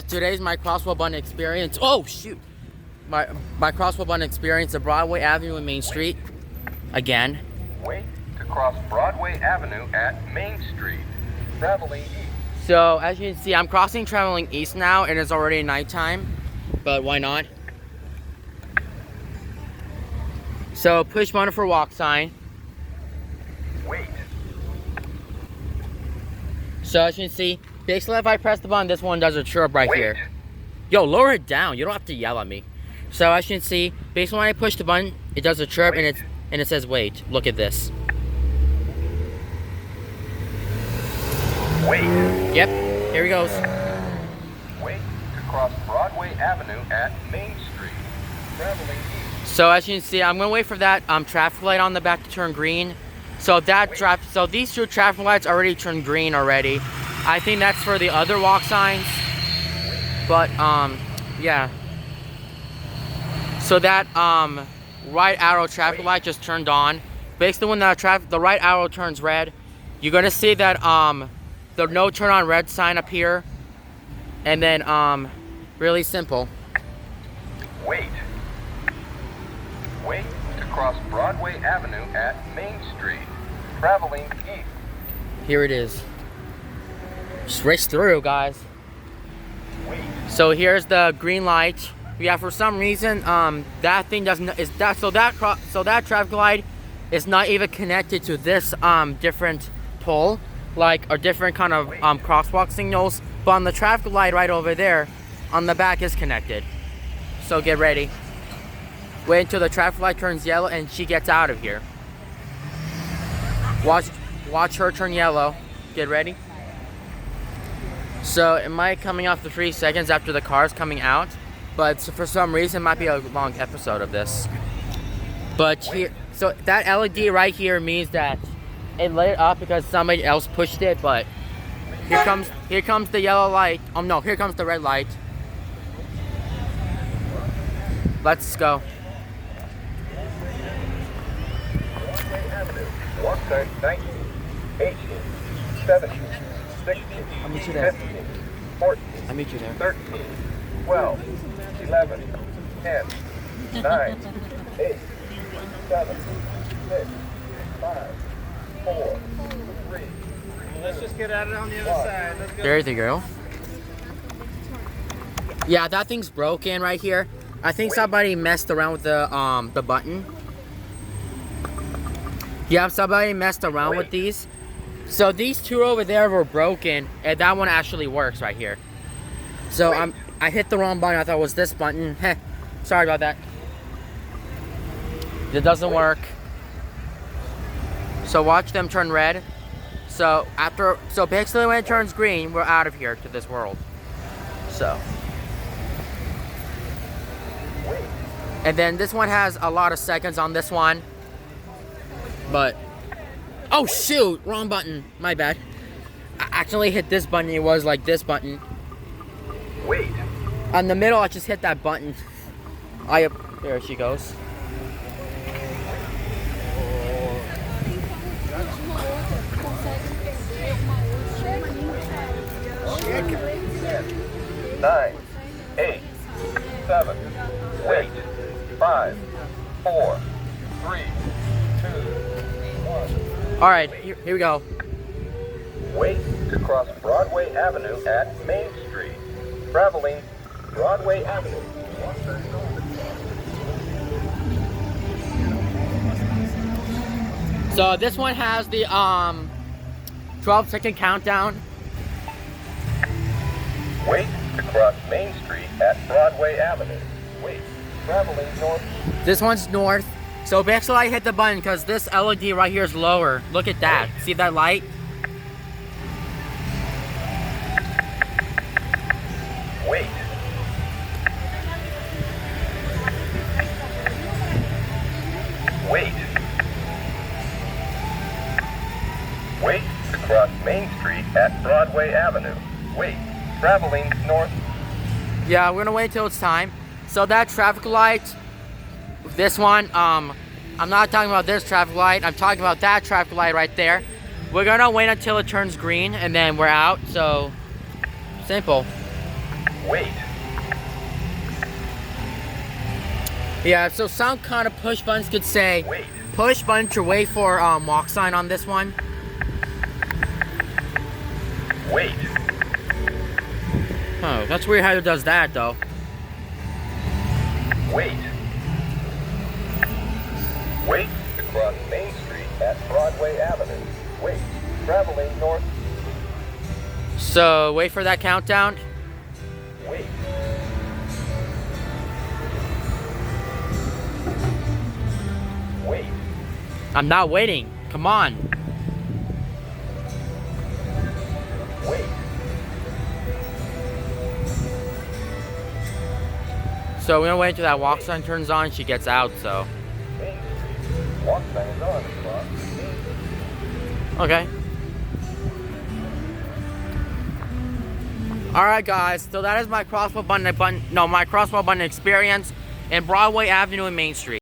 Today's my crosswalk button experience. Oh shoot! My crosswalk button experience at Broadway Avenue and Main Street. Again. Wait to cross Broadway Avenue at Main Street. Traveling east. So as you can see, I'm crossing traveling east now, and it's already nighttime. But why not? So push button for walk sign. Wait. So as you can see, basically if I press the button, this one does a chirp right Wait. here. Yo, lower it down. You don't have to yell at me. So as you can see, basically when I push the button, it does a chirp and it says wait. Look at this. Wait. Yep, here he goes. Wait to cross Broadway Avenue at Main Street. Traveling east. So as you can see, I'm gonna wait for that traffic light on the back to turn green. So these two traffic lights already turned green already. I think that's for the other walk signs. But yeah. So that right arrow traffic light just turned on. Basically when the right arrow turns red, you're gonna see that the no turn on red sign appear. And then really simple. Wait. Wait to cross Broadway Avenue at Main Street. Traveling east. Here it is. Just race through, guys. Wait. So here's the green light. Yeah, for some reason, that thing doesn't so that traffic light is not even connected to this different pole, like a different kind of crosswalk signals. But on the traffic light right over there, on the back is connected. So get ready. Wait until the traffic light turns yellow and she gets out of here. Watch her turn yellow. Get ready. So it might coming off the 3 seconds after the car's coming out, but for some reason it might be a long episode of this. But here, so that LED right here means that it lit up because somebody else pushed it. But here comes the yellow light. Oh no, here comes the red light. Let's go. Walk sign 19, 18, 17, 16, I'll meet you there. 15, 14, I'll meet you there. 13, 12, 11, 10, 9, 8, 7, 6, 5, 4, 3. Let's just get at it on the other side. Let's go. There you go. Yeah, that thing's broken right here. I think somebody messed around with the button. Yeah, somebody messed around with these. So these two over there were broken, and that one actually works right here. So I hit the wrong button. I thought it was this button. Heh, sorry about that. It doesn't work. So watch them turn red. So basically when it turns green, we're out of here to this world. So. And then this one has a lot of seconds on this one. But, oh shoot, wrong button, my bad. I actually hit this button, it was like this button. Wait. On the middle, I just hit that button. There she goes. Nine, 8, 7, wait, 5, 4, 3, 2, 1. All right, here we go. Wait to cross Broadway Avenue at Main Street. Traveling Broadway Avenue. So this one has the 12-second countdown. Wait to cross Main Street at Broadway Avenue. Wait, traveling north. This one's north. So basically I hit the button because this LED right here is lower. Look at that. See that light? Wait. Wait. Wait to cross Main Street at Broadway Avenue. Wait, traveling north. Yeah, we're gonna wait till it's time. So that traffic light, this one, I'm not talking about this traffic light, I'm talking about that traffic light right there. We're gonna wait until it turns green and then we're out, so simple. Wait. Yeah, so some kind of push buttons could say Wait. push button to wait for walk sign on this one. Wait. Oh, that's weird how it does that though. Wait. Wait to cross Main Street at Broadway Avenue. Wait. Traveling north. So wait for that countdown. Wait. Wait. I'm not waiting. Come on. Wait. So we're gonna wait until that walk sign turns on and she gets out, so. Main Street. Walk sign is on across Main Street. Okay. Alright guys, so that is my crosswalk button, my crosswalk button experience in Broadway Avenue and Main Street.